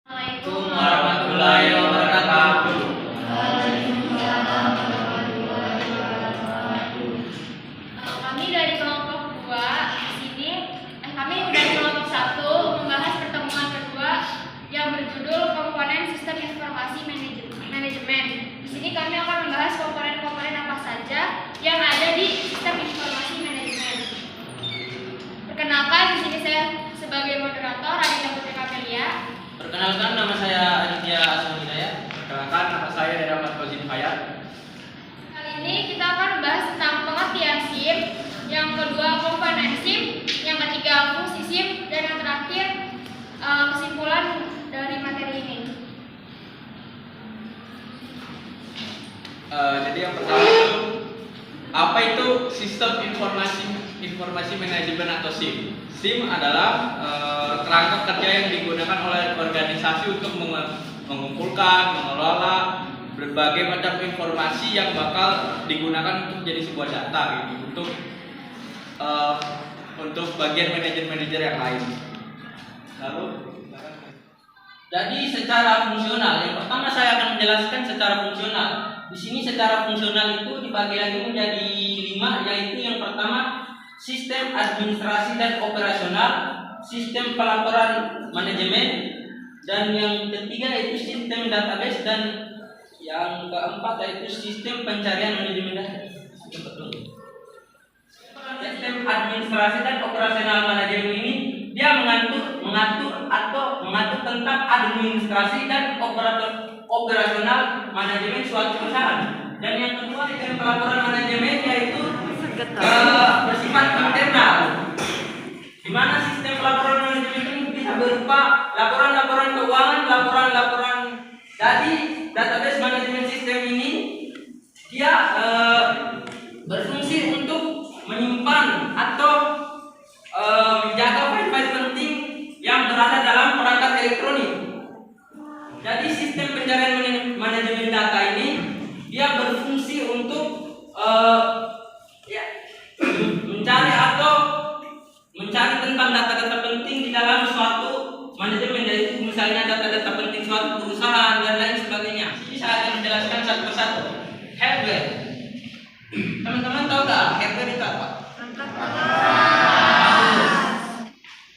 Assalamualaikum warahmatullahi wabarakatuh. Kami dari kelompok 2 di sini, kami dari kelompok 1 membahas pertemuan kedua yang berjudul komponen sistem informasi manajemen. Di sini kami akan membahas komponen-komponen apa saja yang ada di sistem informasi manajemen. Perkenalkan, di sini saya sebagai moderator Aditya Putri Kamelia. Perkenalkan, nama saya Aditya Asma Hidayat. Perkenalkan, nama saya Rahmat Fauzin Hayat. Kali ini kita akan membahas tentang pengertian SIM, yang kedua komponen SIM, yang ketiga fungsi SIM, dan yang terakhir kesimpulan dari materi ini. Jadi yang pertama itu apa itu sistem informasi manajemen atau SIM? SIM adalah kerangka kerja yang digunakan oleh organisasi untuk mengumpulkan, mengelola berbagai macam informasi yang bakal digunakan untuk jadi sebuah data gitu, untuk bagian manajer yang lain. Lalu Jadi secara fungsional, yang pertama saya akan menjelaskan secara fungsional. Di sini secara fungsional itu dibagi lagi menjadi 5, yaitu yang pertama sistem administrasi dan operasional, sistem pelaporan manajemen, dan yang ketiga itu sistem database, dan yang keempat yaitu sistem pencarian manajemen data. Sistem administrasi dan operasional manajemen ini dia mengatur tentang administrasi dan operasional manajemen suatu perusahaan. Dan yang kedua sistem pelaporan manajemen yaitu bersifat internal, di mana sistem pelaporan manajemen ini bisa berupa laporan-laporan keuangan, laporan-laporan. Jadi database manajemen sistem ini dia berfungsi untuk menyimpan atau menjaga file-file penting yang berada dalam perangkat elektronik. Jadi sistem pencarian manajemen data ini dia berfungsi untuk mencari tentang data-data penting di dalam suatu manajemen, yaitu misalnya data-data penting suatu perusahaan dan lain sebagainya. Jadi saya akan menjelaskan satu persatu. Hardware. Teman-teman tahu nggak hardware itu apa?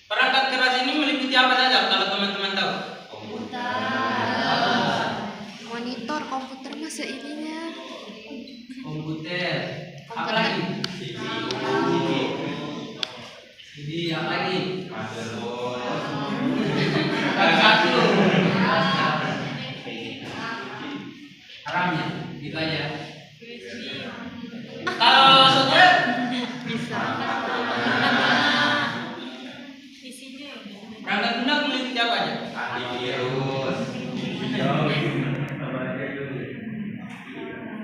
Perangkat keras ini meliputi apa saja kalau teman-teman tahu? Monitor komputer masa ininya. Komputer. Apa lagi? CD, apa lagi? Kalkulator. Haramnya, gitu aja. Kalau software perangkat lunak meliputi apa aja?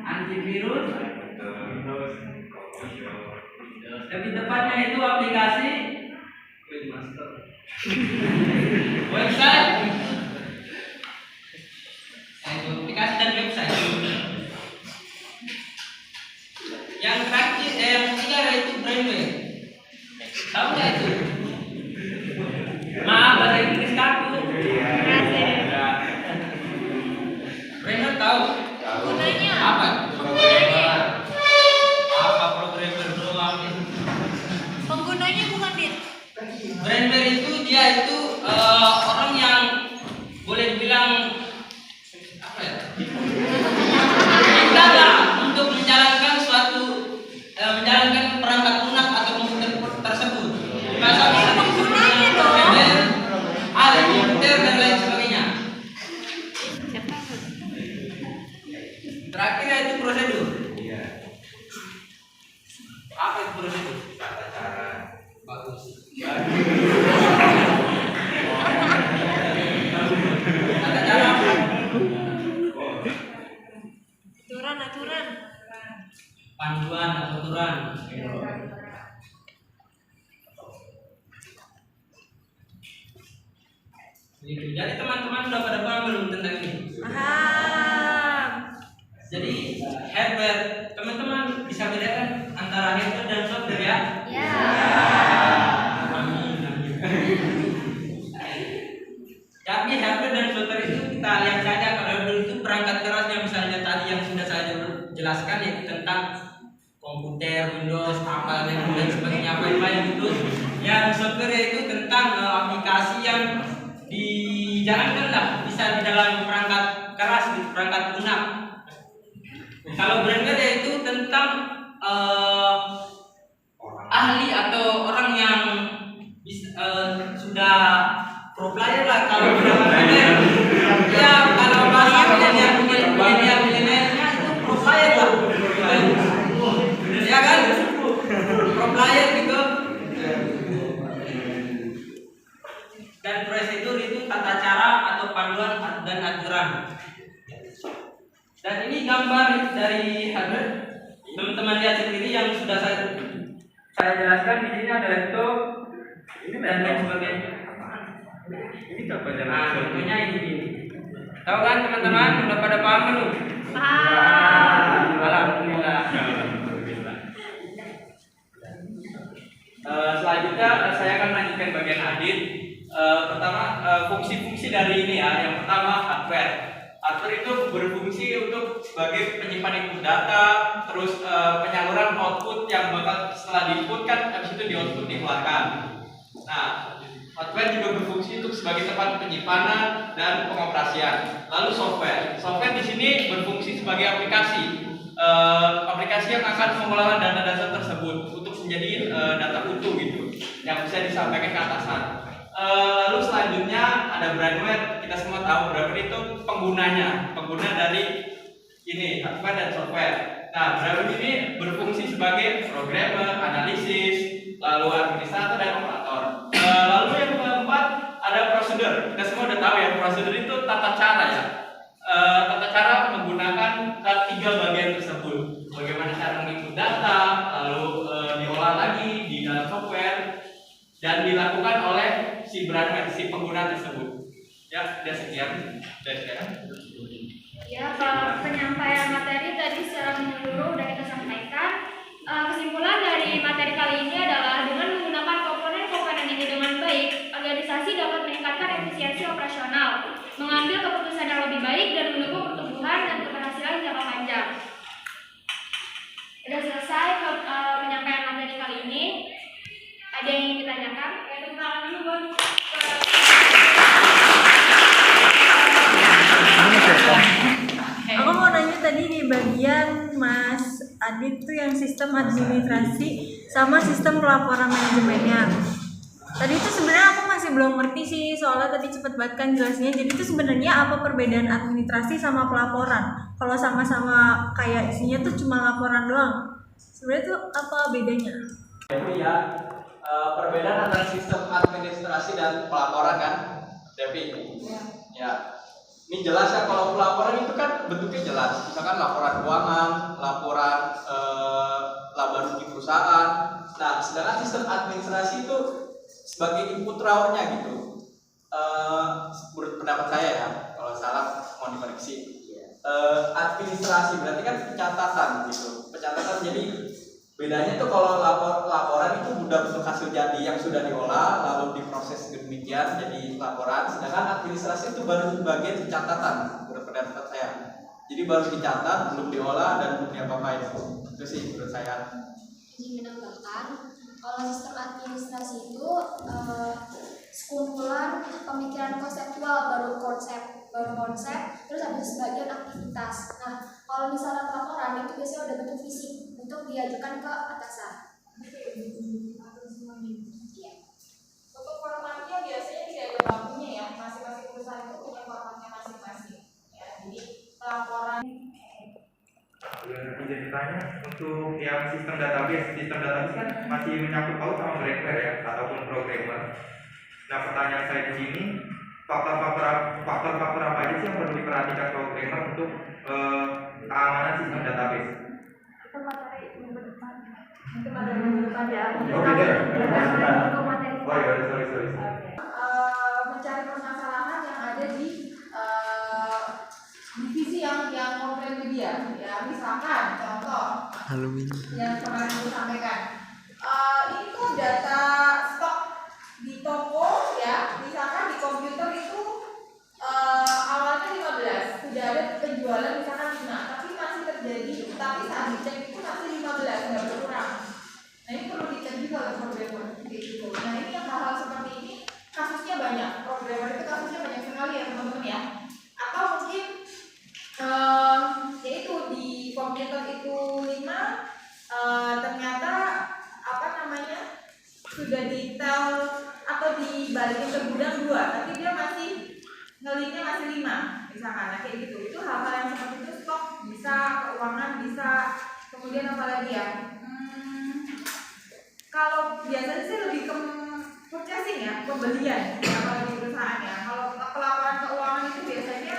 Antivirus. Lebih tepatnya itu aplikasi website. Aplikasi dan website. Yang terakhir, yang ketiga yaitu brainware. Tahu nggak itu? Maaf, bahasa Inggris kaku. Brainware tahu? Gunanya Apa? Apa programmer doang? Penggunanya bukan Dit. Brainware itu dia itu orang yang boleh dibilang apa ya? Pintar untuk menjalankan perangkat lunak atau komputer tersebut. Masa bisa Penggunanya dong. brainware, ahli komputer dan lain sebagainya. Terakhir yaitu prosedur. Apa itu prosedur? Tata cara. Bagus. Tata cara apa? Aturan. Panduan atau aturan. Jadi teman-teman udah pada paham belum tentang ini? Paham. Jadi hardware, teman-teman bisa bedakan antara hardware dan software ya? ya. Amin. Tapi hardware dan software itu kita lihat saja. Kalau hardware itu perangkat kerasnya misalnya tadi yang sudah saya jelaskan yaitu tentang komputer, Windows, apa dan sebagainya apa itu. Yang software itu tentang aplikasi yang dijalankan lah bisa di dalam perangkat keras, di perangkat lunak. Kalau brandware itu tentang ahli atau orang yang sudah pro player lah kalau brandware. Ya kalau bahasa milenialnya itu pro player lah. Ya kan? Pro player gitu. Dan prosedur itu tata cara atau panduan dan aturan. Dan ini gambar dari hardware. Teman-teman lihat sendiri yang sudah saya jelaskan di sini ada laptop ini dan lain sebagainya. Ini apa jalan? Nah, contohnya ini. Tahu kan teman-teman udah pada paham belum? Paham. Alhamdulillah. Selanjutnya saya akan lanjutkan bagian audit. Pertama fungsi-fungsi dari ini ya. Yang pertama hardware. Hardware itu berfungsi untuk sebagai penyimpan input data, terus penyaluran output yang bakal setelah diinput kan habis itu di output dikeluarkan. Nah, hardware juga berfungsi untuk sebagai tempat penyimpanan dan pengoperasian. Lalu software. Software di sini berfungsi sebagai aplikasi. Aplikasi yang akan mengelola data-data tersebut untuk menjadi data utuh gitu yang bisa disampaikan ke atasan. Lalu selanjutnya ada brandware. Kita semua tahu brandware itu pengguna dari ini hardware dan software. Nah, brandware ini berfungsi sebagai programmer, analisis, lalu administrator dan operator. Lalu yang keempat ada prosedur. Kita semua udah tahu ya, prosedur itu tata cara ya. Tata cara menggunakan tiga bagian tersebut. Bagaimana cara menginput data, lalu diolah lagi di dalam software dan dilakukan oleh si brandware, si pengguna tersebut. Ya, dan sekian dari saya. Ya, kalau penyampaian materi tadi secara menyeluruh sudah kita sampaikan. Kesimpulan dari materi kali ini adalah dengan menggunakan komponen-komponen ini dengan baik, organisasi dapat meningkatkan efisiensi operasional, mengambil keputusan yang lebih baik dan mendukung pertumbuhan dan keberhasilan jangka panjang. Sudah selesai penyampaian materi kali ini. Ada yang ingin ditanyakan? Ya, tepuk tangan dulu, Bun. Aku mau nanya tadi di bagian Mas Adit tuh yang sistem administrasi sama sistem pelaporan manajemennya. Tadi itu sebenarnya aku masih belum ngerti sih, soalnya tadi cepet banget kan jelasnya. Jadi itu sebenarnya apa perbedaan administrasi sama pelaporan? Kalau sama-sama kayak isinya tuh cuma laporan doang, sebenarnya tuh apa bedanya? Itu ya perbedaan antara sistem administrasi dan pelaporan kan, Devi? Ya. Ini jelas ya, kalau pelaporan itu kan bentuknya jelas, misalkan laporan keuangan, laporan laba rugi perusahaan. Nah, sedangkan sistem administrasi itu sebagai input raw-nya gitu. Menurut pendapat saya ya, kalau salah mau dikoreksi. Administrasi berarti kan pencatatan gitu. Pencatatan, jadi bedanya tuh kalau laporan itu udah bentuk hasil jadi yang sudah diolah lalu diproses demikian jadi laporan, sedangkan administrasi itu baru bagian pencatatan menurut pendapat saya. Jadi baru dicatat, belum diolah dan belum diapa-apain. Itu sih menurut saya. Izin menambahkan, kalau sistem administrasi itu sekumpulan pemikiran konseptual, baru konsep, terus habis sebagian aktivitas. Nah, kalau misalnya laporan itu biasanya udah bentuk fisik untuk diajukan ke atasan. Iya. Untuk formatnya biasanya tidak ada bakunya ya, masing-masing perusahaan itu punya formatnya masing-masing. Ya, jadi laporan. Izin ditanya, untuk yang sistem database kan masih menyangkut paut sama brandware ya, ataupun programmer. Nah, pertanyaan saya di sini, faktor-faktor apa aja sih yang perlu diperhatikan programmer untuk keamanan sistem database? Itu materi minggu depan. Itu materi minggu depan ya. Oh, beda. Untuk materi. Oh iya, sorry. Mencari permasalahan yang ada di divisi yang komplain ke dia. Ya, misalkan contoh yang kemarin saya sampaikan, itu data stok di toko ya, misalkan di komputer itu programmer itu kasusnya banyak sekali ya teman-teman ya. Atau mungkin yaitu di komputer itu 5 ternyata apa namanya sudah detail atau dibalikin ke gudang 2, tapi dia masih ngelinknya masih 5 misalkan. Nah, kayak gitu. Itu hal-hal yang seperti itu, stok bisa, keuangan bisa, kemudian apa lagi ya? Kalau biasanya sih lebih ke purchasing ya, pembelian kalau di perusahaan ya. Kalau pelaporan keuangan itu biasanya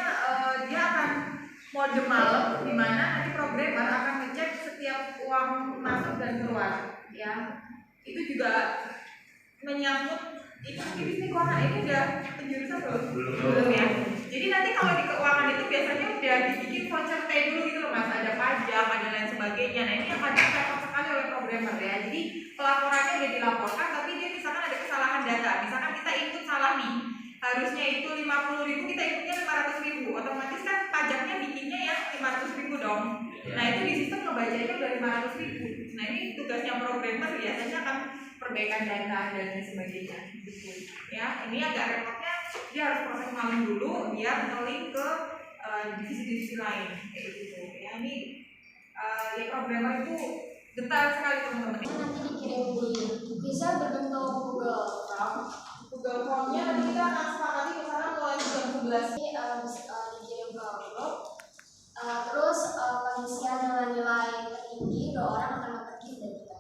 dia akan mode malam, di mana nanti programmer akan ngecek setiap uang masuk dan keluar ya. Itu juga menyangkut itu bisnis keuangan. Ini udah penjurusan belum ya. Jadi nanti kalau di keuangan itu biasanya udah dibikin voucher pay dulu gitu loh mas, ada pajak, ada lain sebagainya. Nah ini yang kadang repot sekali oleh programmer ya. Jadi pelaporannya udah dilaporkan, tapi dia misalkan ada kesalahan data. Misalkan kita input salah nih, harusnya itu 50.000, kita inputnya 500.000, otomatis kan pajaknya bikinnya ya 500.000 dong. Nah itu di sistem ngebacanya udah 500.000. Nah ini tugasnya programmer biasanya akan perbaikan data dan lain sebagainya gitu. Ya ini agak repotnya, dia harus proses malam dulu biar nge-link ke divisi-divisi lain kayak gitu. Ya ini ya programmer itu detail sekali teman-teman. Nanti dikirim bisa berbentuk Google Form. Google Form-nya nanti kita akan sepakati misalnya mulai jam 11 Ini bisa dikirim ke grup. Terus pengisian dengan nilai tertinggi 2 orang akan dapat gift dari kita.